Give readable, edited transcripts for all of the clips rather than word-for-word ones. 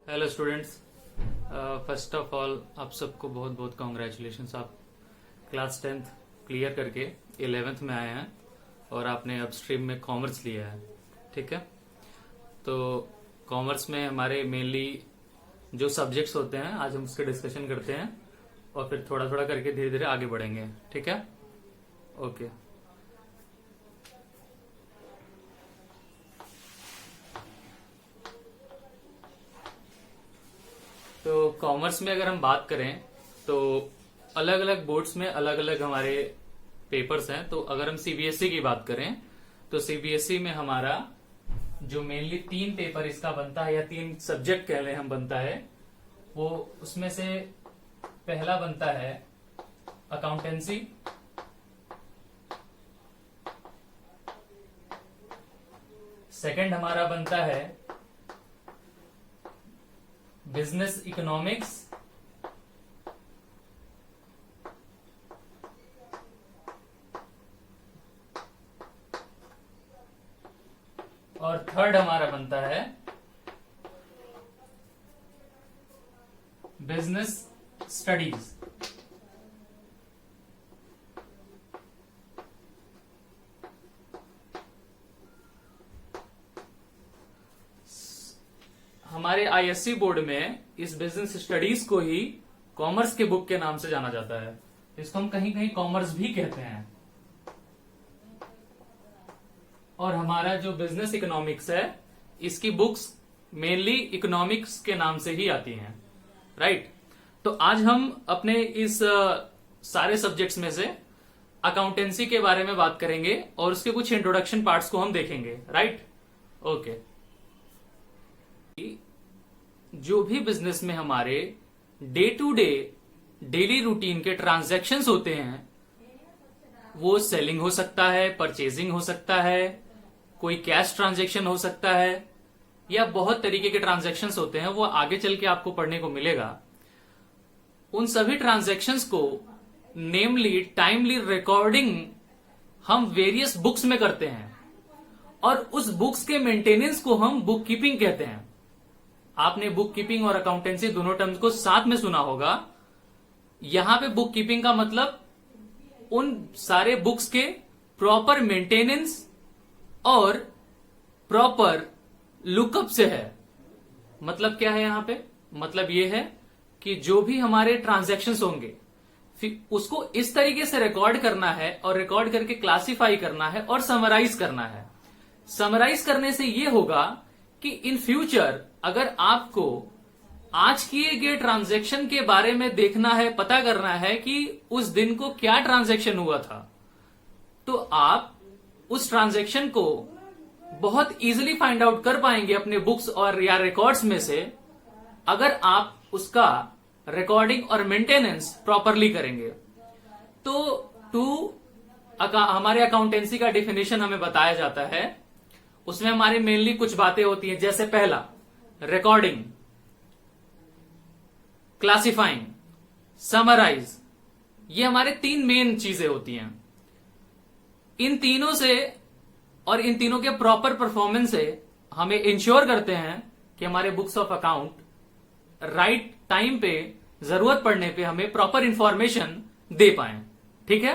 Hello students. First of all आप सबको बहुत बहुत कॉन्ग्रेचुलेशंस। आप क्लास 10th क्लियर करके 11th में आए हैं और आपने अब स्ट्रीम में कॉमर्स लिया है। ठीक है, तो कॉमर्स में हमारे मेनली जो सब्जेक्ट्स होते हैं आज हम उसके डिस्कशन करते हैं और फिर थोड़ा थोड़ा करके धीरे धीरे आगे बढ़ेंगे। ठीक है, ओके। तो कॉमर्स में अगर हम बात करें तो अलग अलग बोर्ड्स में अलग अलग हमारे पेपर्स हैं। तो अगर हम सीबीएसई की बात करें तो सीबीएसई में हमारा जो मेनली 3 पेपर इसका बनता है या 3 सब्जेक्ट कह लें हम बनता है, वो उसमें से पहला बनता है अकाउंटेंसी, सेकंड हमारा बनता है बिजनेस इकोनॉमिक्स, और थर्ड हमारा बनता है बिजनेस स्टडीज। हमारे आईएससी बोर्ड में इस बिजनेस स्टडीज को ही कॉमर्स के बुक के नाम से जाना जाता है। इसको हम कहीं कहीं कॉमर्स भी कहते हैं। और हमारा जो बिजनेस इकोनॉमिक्स है इसकी बुक्स मेनली इकोनॉमिक्स के नाम से ही आती हैं, राइट। तो आज हम अपने इस सारे सब्जेक्ट्स में से अकाउंटेंसी के बारे में बात करेंगे और उसके कुछ इंट्रोडक्शन पार्ट्स को हम देखेंगे, राइट, ओके। जो भी बिजनेस में हमारे day to day daily routine के ट्रांजैक्शंस होते हैं, वो सेलिंग हो सकता है, परचेजिंग हो सकता है, कोई कैश ट्रांजैक्शन हो सकता है, या बहुत तरीके के ट्रांजैक्शंस होते हैं, वो आगे चल के आपको पढ़ने को मिलेगा। उन सभी ट्रांजैक्शंस को नेमली टाइमली रिकॉर्डिंग हम वेरियस बुक्स में करते हैं और उस बुक्स के मेंटेनेंस को हम बुक कीपिंग कहते हैं। आपने बुक कीपिंग और अकाउंटेंसी दोनों टर्म्स को साथ में सुना होगा। यहां पे बुक कीपिंग का मतलब उन सारे बुक्स के प्रॉपर मेंटेनेंस और प्रॉपर लुकअप से है। मतलब क्या है यहां पे? मतलब ये है कि जो भी हमारे ट्रांजैक्शंस होंगे फिर उसको इस तरीके से रिकॉर्ड करना है और रिकॉर्ड करके क्लासिफाई करना है और समराइज करना है। समराइज करने से ये होगा कि इन फ्यूचर अगर आपको आज किए गए ट्रांजैक्शन के बारे में देखना है, पता करना है कि उस दिन को क्या ट्रांजैक्शन हुआ था, तो आप उस ट्रांजैक्शन को बहुत इजीली फाइंड आउट कर पाएंगे अपने बुक्स और या रिकॉर्ड्स में से, अगर आप उसका रिकॉर्डिंग और मेंटेनेंस प्रॉपरली करेंगे। तो हमारे अकाउंटेंसी का डिफिनेशन हमें बताया जाता है। उसमें हमारी मेनली कुछ बातें होती हैं, जैसे पहला रिकॉर्डिंग, क्लासिफाइंग, समराइज। ये हमारे 3 मेन चीजें होती हैं। इन तीनों से और इन तीनों के प्रॉपर परफॉर्मेंस से हमें इंश्योर करते हैं कि हमारे books of account right time पे, जरूरत पड़ने पे हमें प्रॉपर इंफॉर्मेशन दे पाए। ठीक है,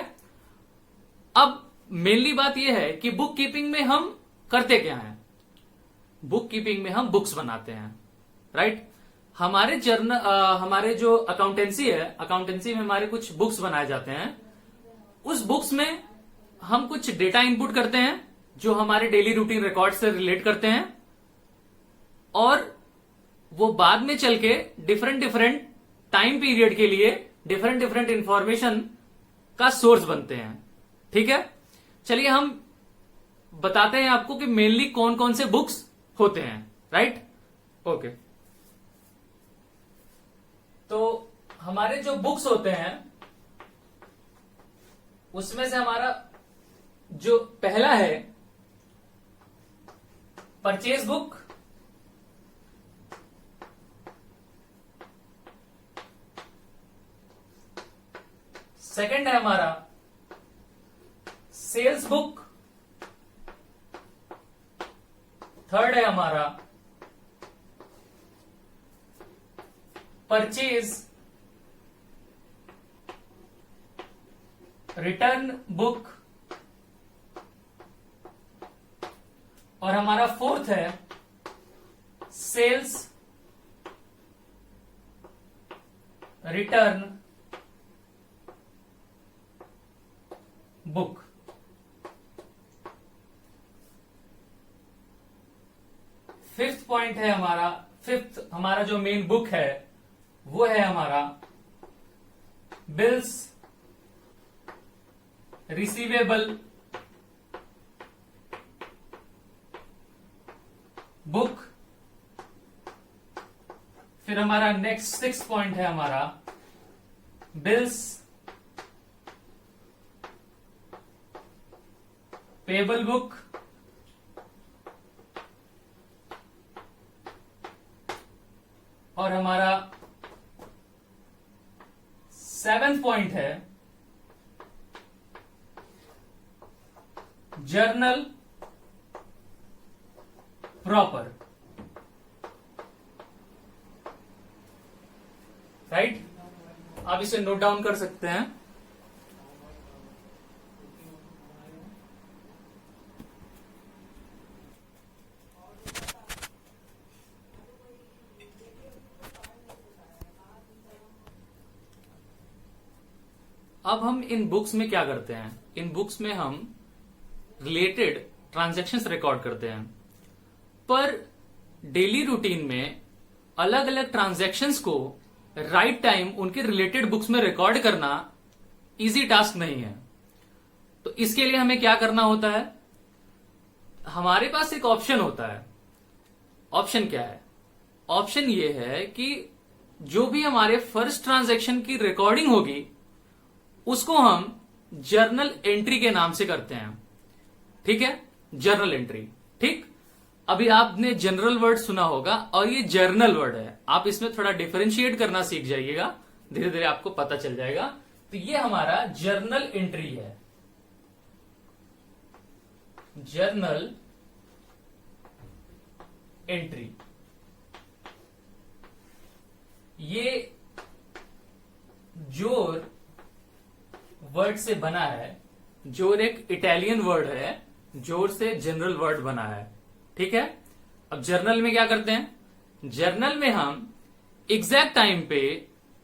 अब मेनली बात यह है कि बुक कीपिंग में हम करते क्या हैं। बुक कीपिंग में हम बुक्स बनाते हैं, राइट। हमारे जो अकाउंटेंसी है, अकाउंटेंसी में हमारे कुछ बुक्स बनाए जाते हैं। उस बुक्स में हम कुछ डेटा इनपुट करते हैं जो हमारे डेली रूटीन रिकॉर्ड से रिलेट करते हैं, और वो बाद में चल के डिफरेंट डिफरेंट टाइम पीरियड के लिए डिफरेंट डिफरेंट इंफॉर्मेशन का सोर्स बनते हैं। ठीक है, चलिए हम बताते हैं आपको कि मेनली कौन कौन से बुक्स होते हैं, राइट, ओके। तो हमारे जो बुक्स होते हैं उसमें से हमारा जो पहला है परचेज बुक, सेकंड है हमारा सेल्स बुक, थर्ड है हमारा परचेज रिटर्न बुक, और हमारा फोर्थ है sales return book. Fifth point है हमारा, फिफ्थ हमारा जो मेन बुक है वो है हमारा बिल्स रिसीवेबल बुक। फिर हमारा नेक्स्ट सिक्स पॉइंट है हमारा बिल्स पेबल बुक। और हमारा सेवेंथ पॉइंट है जर्नल प्रॉपर। राइट, आप इसे नोट डाउन कर सकते हैं। अब हम इन बुक्स में क्या करते हैं, इन बुक्स में हम रिलेटेड ट्रांजैक्शंस रिकॉर्ड करते हैं, पर डेली रूटीन में अलग अलग ट्रांजैक्शंस को राइट टाइम उनके रिलेटेड बुक्स में रिकॉर्ड करना इजी टास्क नहीं है। तो इसके लिए हमें क्या करना होता है, हमारे पास एक ऑप्शन होता है। ऑप्शन क्या है? ऑप्शन ये है कि जो भी हमारे फर्स्ट ट्रांजैक्शन की रिकॉर्डिंग होगी उसको हम जर्नल एंट्री के नाम से करते हैं। ठीक है, जर्नल एंट्री। ठीक, अभी आपने जनरल वर्ड सुना होगा और ये जर्नल वर्ड है, आप इसमें थोड़ा डिफरेंशिएट करना सीख जाइएगा, धीरे धीरे आपको पता चल जाएगा। तो ये हमारा जर्नल एंट्री है, जर्नल एंट्री। ये जोर वर्ड से बना है, जोर एक इटालियन वर्ड है, जोर से जनरल वर्ड बना है। ठीक है, अब जर्नल में क्या करते हैं, जर्नल में हम एग्जैक्ट टाइम पे,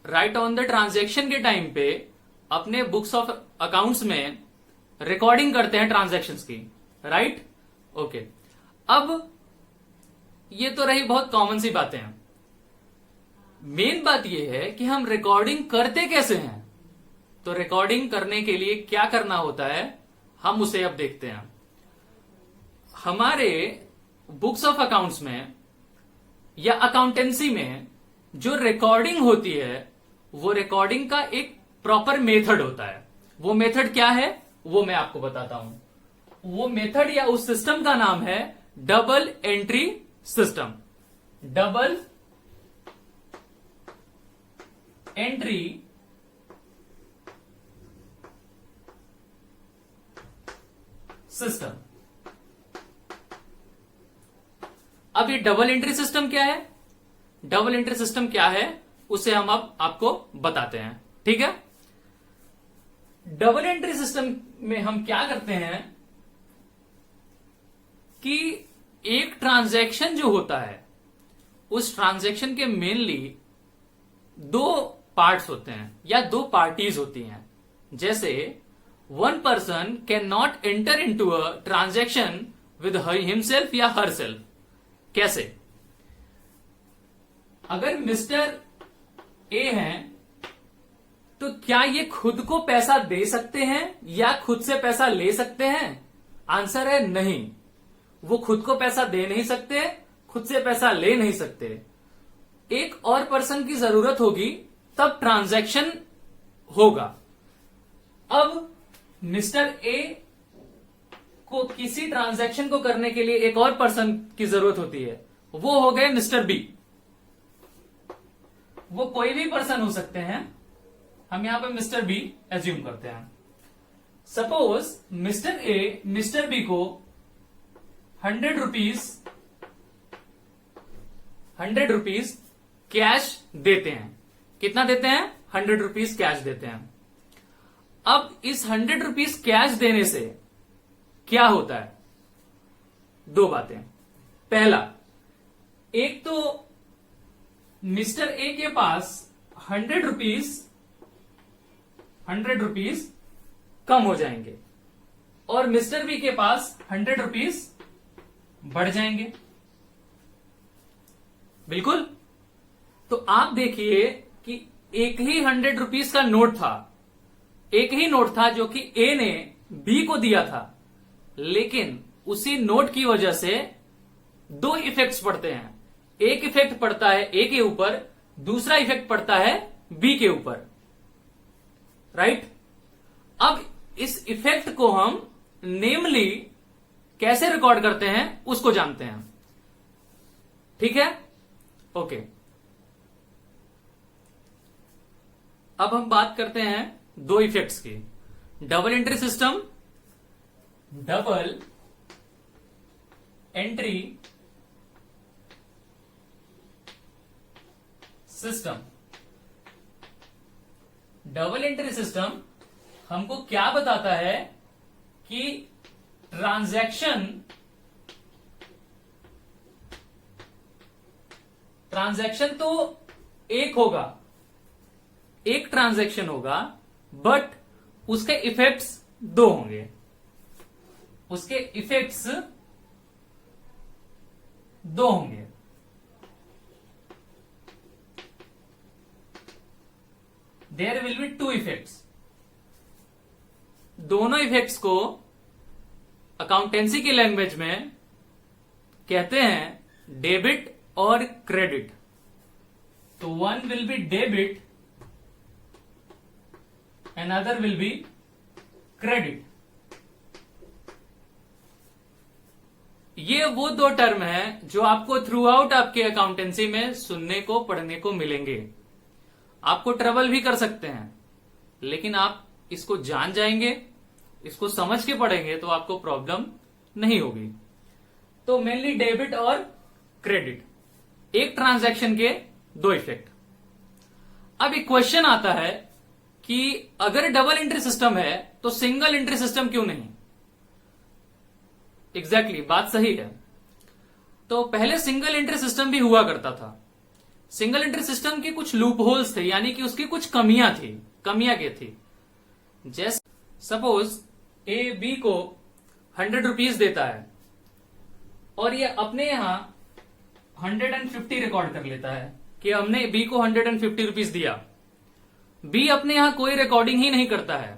राइट ऑन द ट्रांजैक्शन के टाइम पे अपने बुक्स ऑफ अकाउंट्स में रिकॉर्डिंग करते हैं ट्रांजैक्शंस की। Right, okay. अब ये तो रही बहुत कॉमन सी बातें हैं। मेन बात यह है कि हम रिकॉर्डिंग करते कैसे हैं। तो रिकॉर्डिंग करने के लिए क्या करना होता है, हम उसे अब देखते हैं। हमारे बुक्स ऑफ अकाउंट्स में या अकाउंटेंसी में जो रिकॉर्डिंग होती है वो रिकॉर्डिंग का एक प्रॉपर मेथड होता है। वो मेथड क्या है वो मैं आपको बताता हूं। वो मेथड या उस सिस्टम का नाम है double entry system. Double entry system. अब ये डबल एंट्री सिस्टम क्या है, डबल एंट्री सिस्टम क्या है उसे हम अब आपको बताते हैं। ठीक है, डबल एंट्री सिस्टम में हम क्या करते हैं कि एक ट्रांजैक्शन जो होता है उस ट्रांजैक्शन के मेनली दो पार्ट्स होते हैं या दो पार्टीज होती हैं। जैसे one person can not enter into a transaction with himself या हर सेल्फ। कैसे? अगर मिस्टर ए हैं तो क्या ये खुद को पैसा दे सकते हैं या खुद से पैसा ले सकते हैं? आंसर है नहीं, वो खुद को पैसा दे नहीं सकते, खुद से पैसा ले नहीं सकते। एक और पर्सन की जरूरत होगी तब ट्रांजैक्शन होगा। अब मिस्टर ए को किसी ट्रांजैक्शन को करने के लिए एक और पर्सन की जरूरत होती है, वो हो गए मिस्टर बी। वो कोई भी पर्सन हो सकते हैं, हम यहां पे मिस्टर बी एज्यूम करते हैं। Suppose mister A mister B को 100 रुपीज कैश देते हैं। कितना देते हैं? 100 रुपीज कैश देते हैं। अब इस 100 रुपीज कैश देने से क्या होता है? दो बातें। पहला, एक तो मिस्टर ए के पास 100 रुपीज कम हो जाएंगे और मिस्टर बी के पास 100 रुपीज बढ़ जाएंगे। बिल्कुल। तो आप देखिए कि एक ही 100 रुपीज का नोट था, एक ही नोट था जो कि ए ने बी को दिया था, लेकिन उसी नोट की वजह से दो इफेक्ट्स पड़ते हैं। एक इफेक्ट पड़ता है ए के ऊपर, दूसरा इफेक्ट पड़ता है बी के ऊपर, राइट? अब इस इफेक्ट को हम नेमली कैसे रिकॉर्ड करते हैं उसको जानते हैं। ठीक है, ओके। अब हम बात करते हैं दो इफेक्ट्स की। Double entry system, double entry system. Double entry system हमको क्या बताता है कि ट्रांजैक्शन तो एक होगा, एक ट्रांजैक्शन होगा, बट उसके इफेक्ट्स दो होंगे। उसके इफेक्ट्स दो होंगे। There will be two effects. दोनों इफेक्ट्स को अकाउंटेंसी की लैंग्वेज में कहते हैं डेबिट और क्रेडिट। तो one will be debit, another will be credit. ये वो दो टर्म हैं जो आपको थ्रू आउट आपके अकाउंटेंसी में सुनने को, पढ़ने को मिलेंगे। आपको ट्रबल भी कर सकते हैं, लेकिन आप इसको जान जाएंगे, इसको समझ के पढ़ेंगे तो आपको प्रॉब्लम नहीं होगी। तो मेनली डेबिट और क्रेडिट, एक ट्रांजैक्शन के दो इफेक्ट। अब एक क्वेश्चन आता है कि अगर डबल एंट्री सिस्टम है तो सिंगल एंट्री सिस्टम क्यों नहीं? एग्जैक्टली, बात सही है। तो पहले सिंगल एंट्री सिस्टम भी हुआ करता था। सिंगल एंट्री सिस्टम के कुछ लूप होल्स थे, यानी कि उसकी कुछ कमियां थी। कमियां क्या थी? जैसे सपोज ए बी को 100 रुपीज देता है और ये अपने यहां 150 रिकॉर्ड कर लेता है कि हमने बी को 150 रुपीज दिया। बी अपने यहां कोई रिकॉर्डिंग ही नहीं करता है।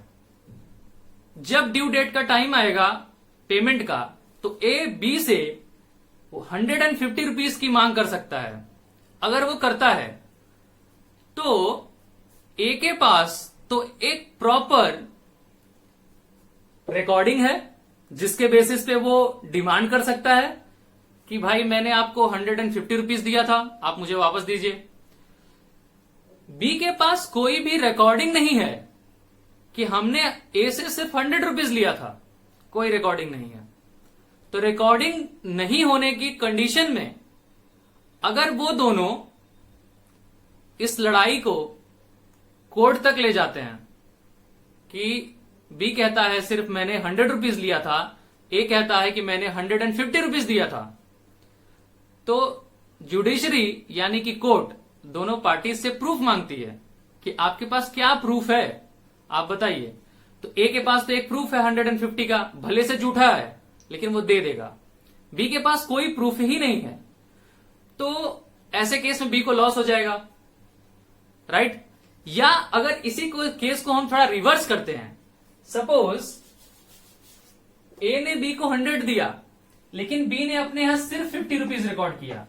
जब ड्यू डेट का टाइम आएगा पेमेंट का, तो ए बी से वो 150 रुपीज की मांग कर सकता है। अगर वो करता है तो ए के पास तो एक प्रॉपर रिकॉर्डिंग है जिसके बेसिस पे वो डिमांड कर सकता है कि भाई मैंने आपको 150 रुपीज दिया था, आप मुझे वापस दीजिए। बी के पास कोई भी रिकॉर्डिंग नहीं है कि हमने ए से सिर्फ 100 रुपीज लिया था, कोई रिकॉर्डिंग नहीं है। तो रिकॉर्डिंग नहीं होने की कंडीशन में अगर वो दोनों इस लड़ाई को कोर्ट तक ले जाते हैं कि बी कहता है सिर्फ मैंने 100 रुपीज लिया था, ए कहता है कि मैंने 150 रुपीज दिया था, तो जुडिशरी यानी कि कोर्ट दोनों पार्टी से प्रूफ मांगती है कि आपके पास क्या प्रूफ है, आप बताइए। तो ए के पास तो एक प्रूफ है 150 का, भले से झूठा है लेकिन वो दे देगा। बी के पास कोई प्रूफ ही नहीं है, तो ऐसे केस में बी को लॉस हो जाएगा, राइट? या अगर इसी को केस को हम थोड़ा रिवर्स करते हैं, सपोज ए ने बी को 100 दिया लेकिन बी ने अपने यहां सिर्फ 50 रुपीज रिकॉर्ड किया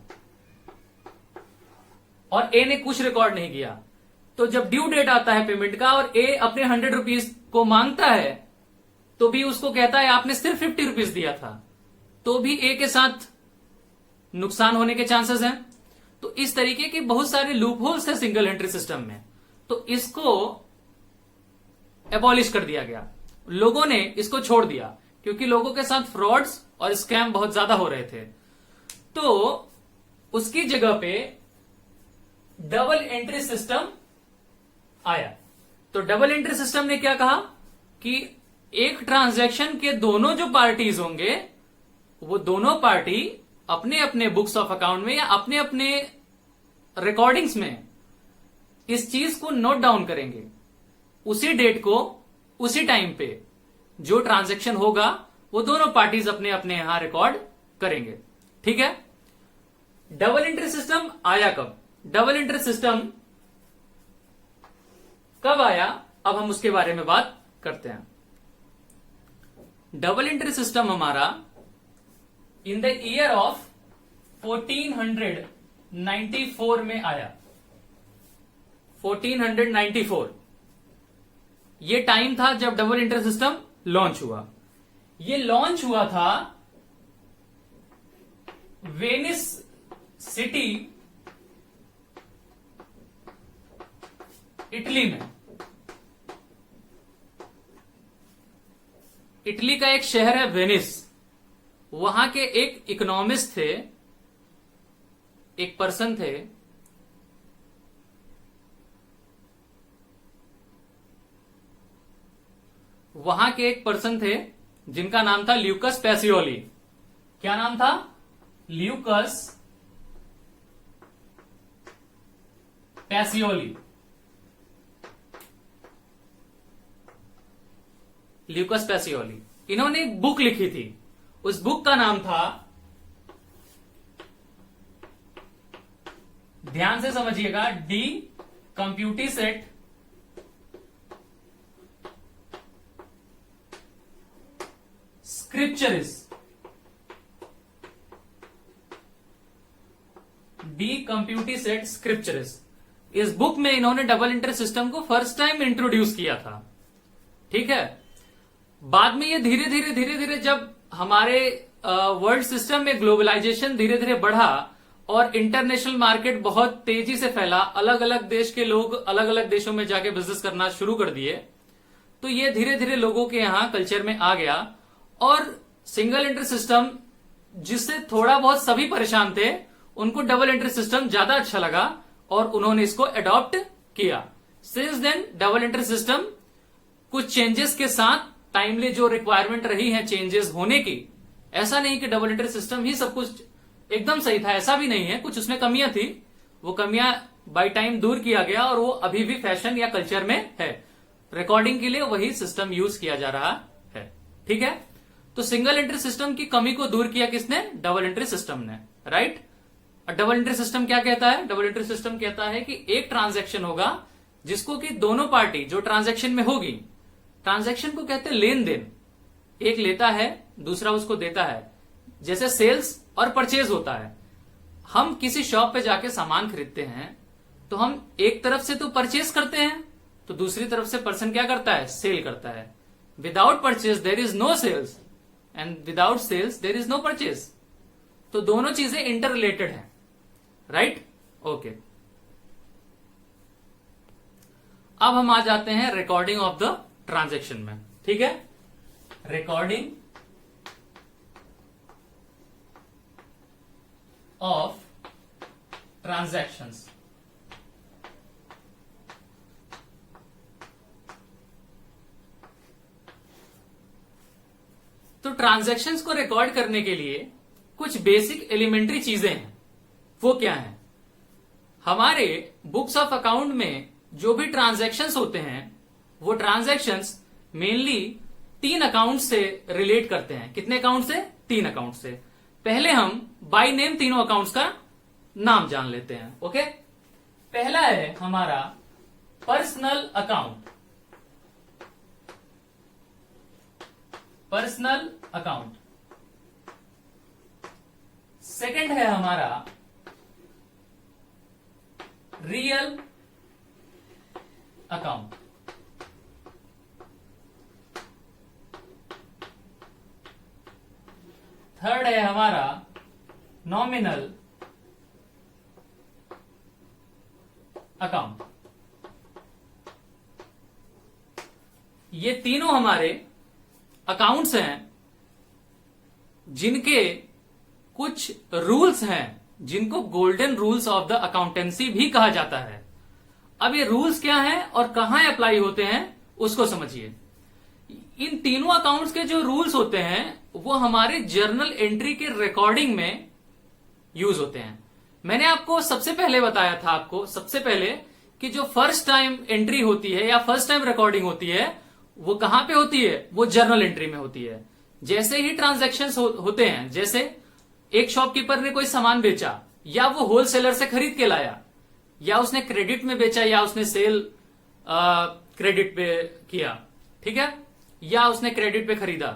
और ए ने कुछ रिकॉर्ड नहीं किया। तो जब ड्यू डेट आता है पेमेंट का और ए अपने 100 रुपीज को मांगता है तो बी उसको कहता है आपने सिर्फ 50 रुपीज दिया था, तो भी ए के साथ नुकसान होने के चांसेस हैं। तो इस तरीके के बहुत सारे लूप होल्स है सिंगल एंट्री सिस्टम में, तो इसको एबॉलिश कर दिया गया। लोगों ने इसको छोड़ दिया क्योंकि लोगों के साथ फ्रॉड्स और स्कैम बहुत ज्यादा हो रहे थे। तो उसकी जगह पे डबल एंट्री सिस्टम आया। तो डबल एंट्री सिस्टम ने क्या कहा कि एक ट्रांजैक्शन के दोनों जो पार्टीज होंगे वो दोनों पार्टी अपने अपने बुक्स ऑफ अकाउंट में या अपने अपने रिकॉर्डिंग्स में इस चीज को नोट डाउन करेंगे, उसी डेट को उसी टाइम पे जो ट्रांजैक्शन होगा वो दोनों पार्टीज अपने अपने यहां रिकॉर्ड करेंगे। ठीक है। डबल एंट्री सिस्टम आया कब? डबल एंट्री सिस्टम कब आया, अब हम उसके बारे में बात करते हैं। डबल एंट्री सिस्टम हमारा इन द ईयर ऑफ 1494 में आया। 1494 ये टाइम था जब डबल एंट्री सिस्टम लॉन्च हुआ। ये लॉन्च हुआ था वेनिस सिटी, इटली में। इटली का एक शहर है वेनिस, वहां के एक इकोनॉमिस्ट थे, एक पर्सन थे, वहां के एक पर्सन थे जिनका नाम था ल्यूकस पैसियोली। क्या नाम था? Lucas Pacioli. ल्यूकस पैसियोली, इन्होंने एक बुक लिखी थी। उस बुक का नाम था, ध्यान से समझिएगा, डी कंप्यूटिसेट स्क्रिप्चरिस। डी कंप्यूटिसेट स्क्रिप्चरिस। इस बुक में इन्होंने डबल एंट्री सिस्टम को फर्स्ट टाइम इंट्रोड्यूस किया था। ठीक है। बाद में ये धीरे धीरे जब हमारे वर्ल्ड सिस्टम में ग्लोबलाइजेशन धीरे धीरे बढ़ा और इंटरनेशनल मार्केट बहुत तेजी से फैला, अलग अलग देश के लोग अलग अलग देशों में जाके बिजनेस करना शुरू कर दिए, तो ये धीरे धीरे लोगों के यहां कल्चर में आ गया। और सिंगल एंट्री सिस्टम जिससे थोड़ा बहुत सभी परेशान थे, उनको डबल एंट्री सिस्टम ज्यादा अच्छा लगा और उन्होंने इसको अडॉप्ट किया। Since then double entry system कुछ चेंजेस के साथ, टाइमली जो रिक्वायरमेंट रही है चेंजेस होने की, ऐसा नहीं कि डबल एंट्री सिस्टम ही सब कुछ एकदम सही था, ऐसा भी नहीं है। कुछ उसमें कमियां थी, वो कमियां बाय टाइम दूर किया गया और वो अभी भी फैशन या कल्चर में है। रिकॉर्डिंग के लिए वही सिस्टम यूज किया जा रहा है। ठीक है। तो सिंगल एंट्री सिस्टम की कमी को दूर किया किसने? डबल एंट्री सिस्टम ने। राइट। डबल एंट्री सिस्टम क्या कहता है? डबल एंट्री सिस्टम कहता है कि एक ट्रांजैक्शन होगा जिसको कि दोनों पार्टी जो ट्रांजैक्शन में होगी, ट्रांजैक्शन को कहते हैं लेन देन। एक लेता है, दूसरा उसको देता है। जैसे सेल्स और परचेज होता है। हम किसी शॉप पे जाके सामान खरीदते हैं तो हम एक तरफ से तो परचेज करते हैं, तो दूसरी तरफ से पर्सन क्या करता है? सेल करता है। Without purchase there is no sales and without sales there is no purchase. तो दोनों चीजें इंटर रिलेटेड है। राइट। ओके। अब हम आ जाते हैं रिकॉर्डिंग ऑफ द ट्रांजैक्शन में। ठीक है। Recording of transactions. तो ट्रांजैक्शंस को रिकॉर्ड करने के लिए कुछ बेसिक एलिमेंट्री चीजें हैं। वो क्या है? हमारे बुक्स ऑफ अकाउंट में जो भी ट्रांजैक्शंस होते हैं, वो ट्रांजैक्शंस मेनली 3 अकाउंट से रिलेट करते हैं। कितने अकाउंट से? 3 अकाउंट से। पहले हम बाय नेम तीनों अकाउंट्स का नाम जान लेते हैं। ओके। पहला है हमारा personal account. Personal account. Second है हमारा रियल अकाउंट। थर्ड है हमारा नॉमिनल अकाउंट। ये तीनों हमारे अकाउंट्स हैं जिनके कुछ रूल्स हैं, जिनको golden rules of the accountancy भी कहा जाता है। अब ये रूल्स क्या हैं और कहां अप्लाई होते हैं उसको समझिए। इन तीनों अकाउंट्स के जो रूल्स होते हैं वो हमारे जर्नल एंट्री के रिकॉर्डिंग में यूज होते हैं। मैंने आपको सबसे पहले बताया था आपको सबसे पहले कि जो फर्स्ट टाइम एंट्री होती है या फर्स्ट टाइम रिकॉर्डिंग होती है वो कहां पे होती है, वो जर्नल एंट्री में होती है। जैसे ही ट्रांजैक्शंस होते हैं, जैसे एक शॉपकीपर ने कोई सामान बेचा या वो होलसेलर से खरीद के लाया या उसने क्रेडिट में बेचा या उसने सेल क्रेडिट पे किया, ठीक है, या उसने क्रेडिट पे खरीदा।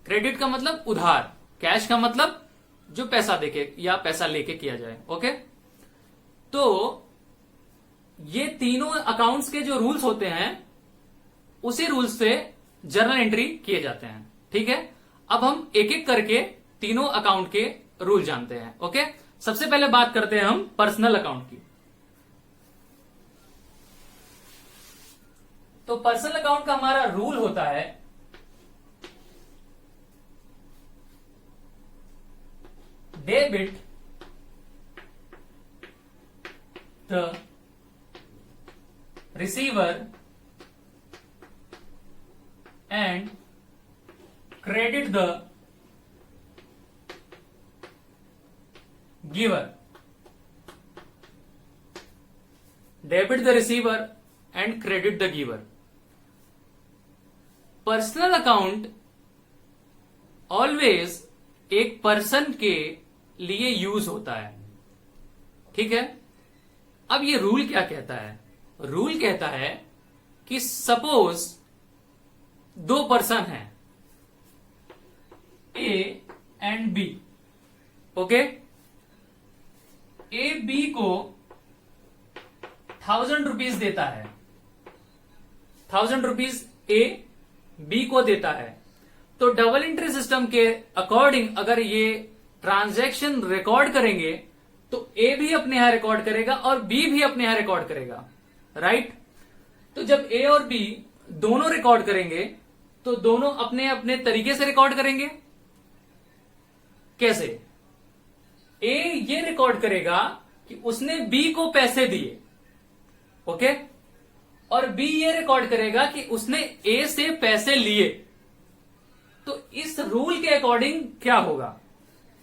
क्रेडिट का मतलब उधार, कैश का मतलब जो पैसा देके या पैसा लेके किया जाए। ओके, तो ये तीनों अकाउंट्स के जो रूल्स होते हैं उसी रूल्स से जर्नल एंट्री किए जाते हैं। ठीक है, अब हम एक एक करके तीनों अकाउंट के रूल जानते हैं। ओके, सबसे पहले बात करते हैं हम पर्सनल अकाउंट की। तो पर्सनल अकाउंट का हमारा रूल होता है debit the receiver and credit the giver. Debit the receiver and credit the giver. Personal account always एक पर्सन के लिए यूज होता है। ठीक है, अब ये रूल क्या कहता है? रूल कहता है कि सपोज दो पर्सन हैं A and B. Okay, A B को 1000 रुपीज देता है, 1000 रुपीज ए बी को देता है। तो डबल एंट्री सिस्टम के अकॉर्डिंग अगर ये ट्रांजैक्शन रिकॉर्ड करेंगे तो ए भी अपने यहां रिकॉर्ड करेगा और बी भी अपने यहां रिकॉर्ड करेगा, राइट। तो जब ए और बी दोनों रिकॉर्ड करेंगे तो दोनों अपने अपने तरीके से रिकॉर्ड करेंगे। कैसे? ए ये रिकॉर्ड करेगा कि उसने बी को पैसे दिए, ओके, और बी ये रिकॉर्ड करेगा कि उसने ए से पैसे लिए। तो इस रूल के अकॉर्डिंग क्या होगा?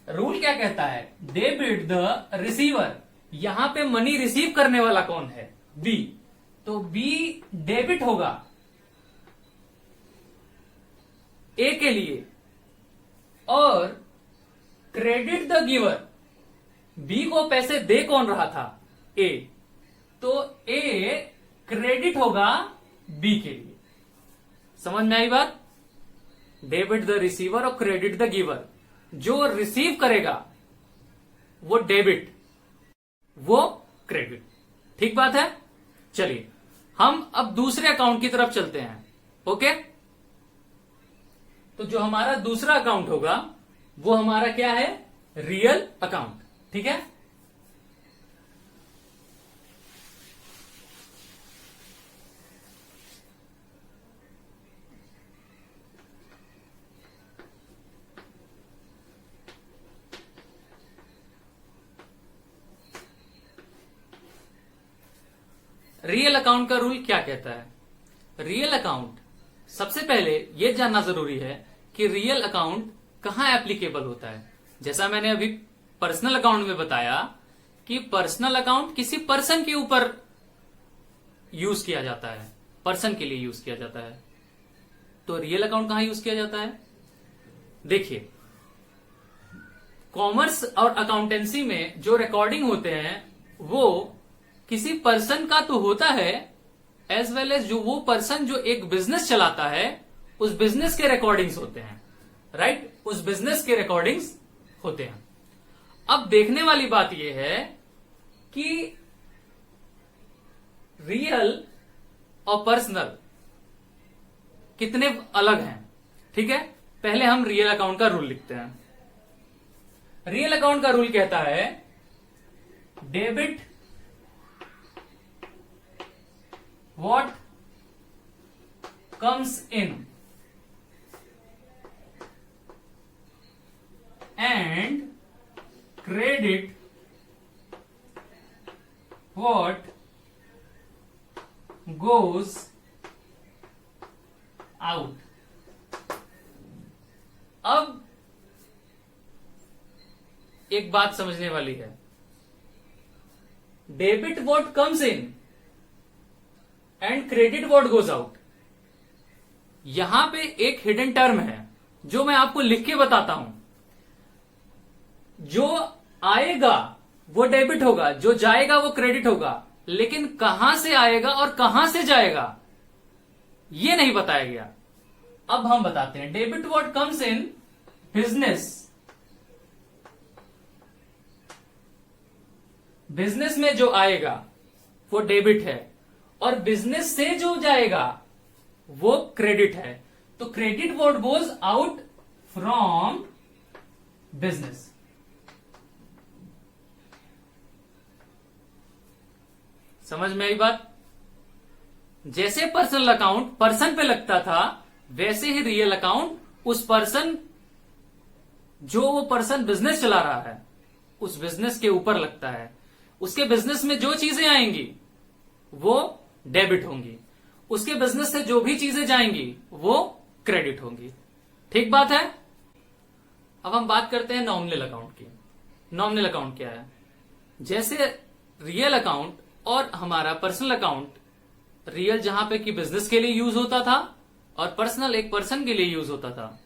रूल क्या कहता है? Debit the receiver. यहां पे मनी रिसीव करने वाला कौन है? बी। तो बी डेबिट होगा ए के लिए और क्रेडिट द गिवर। बी को पैसे दे कौन रहा था? ए। तो ए क्रेडिट होगा बी के लिए। समझ में आई बात? डेबिट द रिसीवर और क्रेडिट द गिवर। जो रिसीव करेगा वो डेबिट, वो क्रेडिट। ठीक बात है? चलिए हम अब दूसरे अकाउंट की तरफ चलते हैं। ओके, तो जो हमारा दूसरा अकाउंट होगा वो हमारा क्या है? Real account. ठीक है, रियल अकाउंट का रूल क्या कहता है? रियल अकाउंट, सबसे पहले यह जानना जरूरी है कि रियल अकाउंट कहां एप्लीकेबल होता है। जैसा मैंने अभी पर्सनल अकाउंट में बताया कि पर्सनल अकाउंट किसी पर्सन के ऊपर यूज किया जाता है, पर्सन के लिए यूज किया जाता है। तो रियल अकाउंट कहां यूज किया जाता है? देखिए, कॉमर्स और अकाउंटेंसी में जो रिकॉर्डिंग होते हैं वो किसी पर्सन का तो होता है, एज वेल एज जो वो पर्सन जो एक बिजनेस चलाता है उस बिजनेस के रिकॉर्डिंग्स होते हैं, राइट। उस बिजनेस के रिकॉर्डिंग्स होते हैं। अब देखने वाली बात यह है कि रियल और पर्सनल कितने अलग हैं। ठीक है, पहले हम रियल अकाउंट का रूल लिखते हैं। रियल अकाउंट का रूल कहता है debit what comes in and credit what goes out। अब एक बात समझने वाली है, debit what comes in and credit what goes out. यहां पे एक हिडन टर्म है जो मैं आपको लिख के बताता हूं। जो आएगा वो डेबिट होगा, जो जाएगा वो क्रेडिट होगा, लेकिन कहां से आएगा और कहां से जाएगा ये नहीं बताया गया। अब हम बताते हैं, debit what comes in business. Business में जो आएगा वो डेबिट है और बिजनेस से जो जाएगा वो क्रेडिट है। तो credit what goes out from business. समझ में आई बात? जैसे पर्सनल अकाउंट पर्सन पे लगता था, वैसे ही रियल अकाउंट उस पर्सन, जो वो पर्सन बिजनेस चला रहा है, उस बिजनेस के ऊपर लगता है। उसके बिजनेस में जो चीजें आएंगी वो डेबिट होंगी, उसके बिजनेस से जो भी चीजें जाएंगी वो क्रेडिट होंगी। ठीक बात है? अब हम बात करते हैं नॉमिनल अकाउंट की। नॉमिनल अकाउंट क्या है? जैसे रियल अकाउंट और हमारा पर्सनल अकाउंट, रियल जहां पे कि बिजनेस के लिए यूज होता था और पर्सनल एक पर्सन के लिए यूज होता था,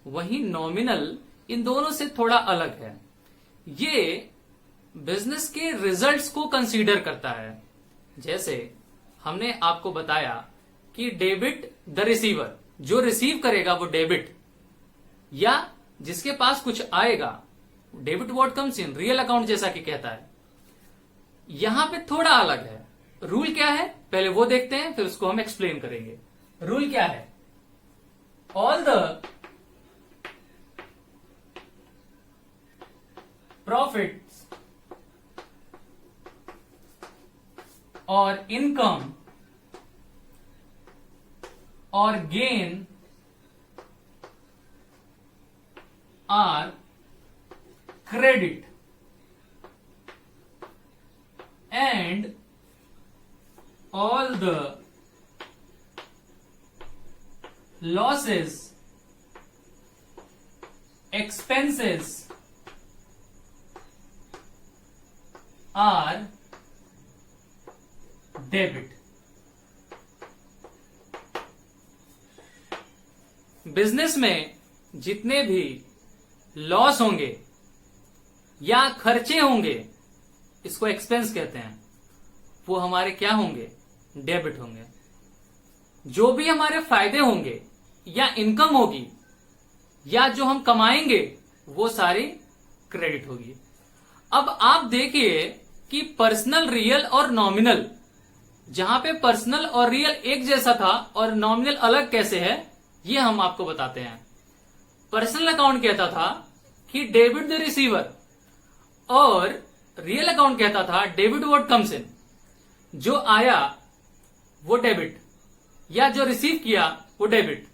वहीं नॉमिनल इन दोनों से थोड़ा अलग है। ये बिजनेस के रिजल्ट्स को कंसीडर करता है। जैसे हमने आपको बताया कि डेबिट द रिसीवर, जो रिसीव करेगा वो डेबिट, या जिसके पास कुछ आएगा, debit what comes in, real account जैसा कि कहता है। यहां पे थोड़ा अलग है। रूल क्या है पहले वो देखते हैं, फिर उसको हम एक्सप्लेन करेंगे। रूल क्या है? All the profits or income or gain are credit and all the losses, expenses are debit. Business में जितने भी लॉस होंगे या खर्चे होंगे, इसको एक्सपेंस कहते हैं, वो हमारे क्या होंगे? डेबिट होंगे। जो भी हमारे फायदे होंगे या इनकम होगी या जो हम कमाएंगे वो सारी क्रेडिट होगी। अब आप देखिए कि पर्सनल, रियल और नॉमिनल, जहां पे पर्सनल और रियल एक जैसा था और नॉमिनल अलग कैसे है, ये हम आपको बताते हैं। पर्सनल अकाउंट कहता था कि डेबिट द रिसीवर और रियल अकाउंट कहता था डेबिट व्हाट कम्स इन, जो आया वो डेबिट या जो रिसीव किया वो डेबिट।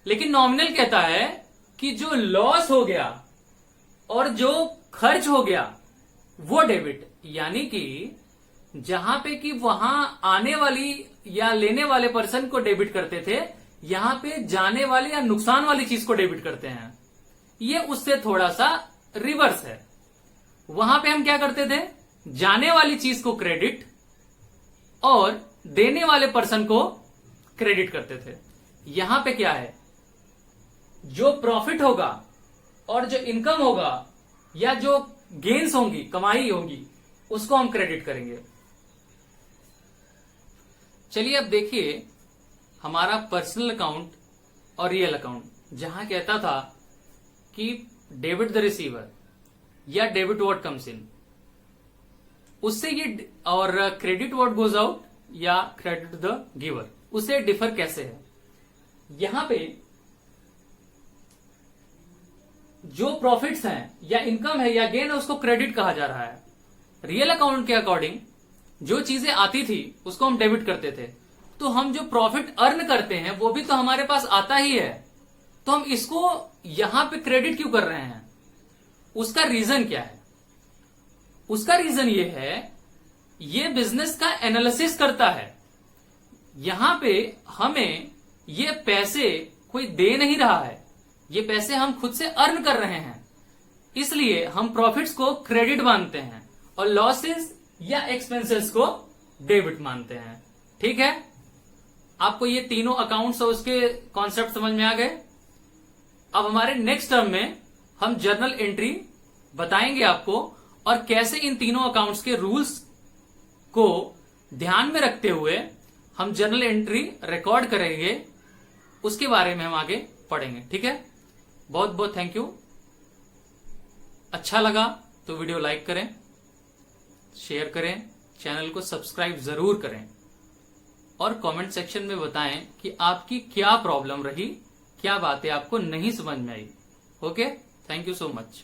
लेकिन नॉमिनल कहता है कि जो लॉस हो गया और जो खर्च हो गया वो डेबिट। यानी कि जहां पे कि वहां आने वाली या लेने वाले पर्सन को डेबिट करते थे, यहां पे जाने वाले या नुकसान वाली चीज को डेबिट करते हैं। ये उससे थोड़ा सा रिवर्स है। वहां पे हम क्या करते थे? जाने वाली चीज को क्रेडिट और देने वाले पर्सन को क्रेडिट करते थे। यहां पे क्या है? जो प्रॉफिट होगा और जो इनकम होगा या जो गेन्स होंगी, कमाई होगी, उसको हम क्रेडिट करेंगे। चलिए अब देखिए हमारा पर्सनल अकाउंट और रियल अकाउंट, जहां कहता था कि डेबिट द रिसीवर या डेबिट व्हाट कम्स इन, उससे ये, और क्रेडिट व्हाट गोज आउट या क्रेडिट द गिवर, उससे डिफर कैसे है? यहां पे जो प्रॉफिट्स हैं या इनकम है या गेन है उसको क्रेडिट कहा जा रहा है। रियल अकाउंट के अकॉर्डिंग जो चीजें आती थी उसको हम डेबिट करते थे। तो हम जो प्रॉफिट अर्न करते हैं वो भी तो हमारे पास आता ही है, तो हम इसको यहां पे क्रेडिट क्यों कर रहे हैं? उसका रीजन क्या है? उसका रीजन ये है, ये बिजनेस का एनालिसिस करता है। यहां पे हमें ये पैसे कोई दे नहीं रहा है, ये पैसे हम खुद से अर्न कर रहे हैं, इसलिए हम प्रॉफिट्स को क्रेडिट मानते हैं और लॉसेस या एक्सपेंसेस को डेबिट मानते हैं। ठीक है, आपको ये तीनों अकाउंट्स और उसके कॉन्सेप्ट समझ में आ गए। अब हमारे नेक्स्ट टर्म में हम जर्नल एंट्री बताएंगे आपको, और कैसे इन तीनों अकाउंट्स के रूल्स को ध्यान में रखते हुए हम जर्नल एंट्री रिकॉर्ड करेंगे, उसके बारे में हम आगे पढ़ेंगे। ठीक है, बहुत बहुत थैंक यू। अच्छा लगा तो वीडियो लाइक करें, शेयर करें, चैनल को सब्सक्राइब जरूर करें और कमेंट सेक्शन में बताएं कि आपकी क्या प्रॉब्लम रही, क्या बातें आपको नहीं समझ में आई। Okay, thank you so much.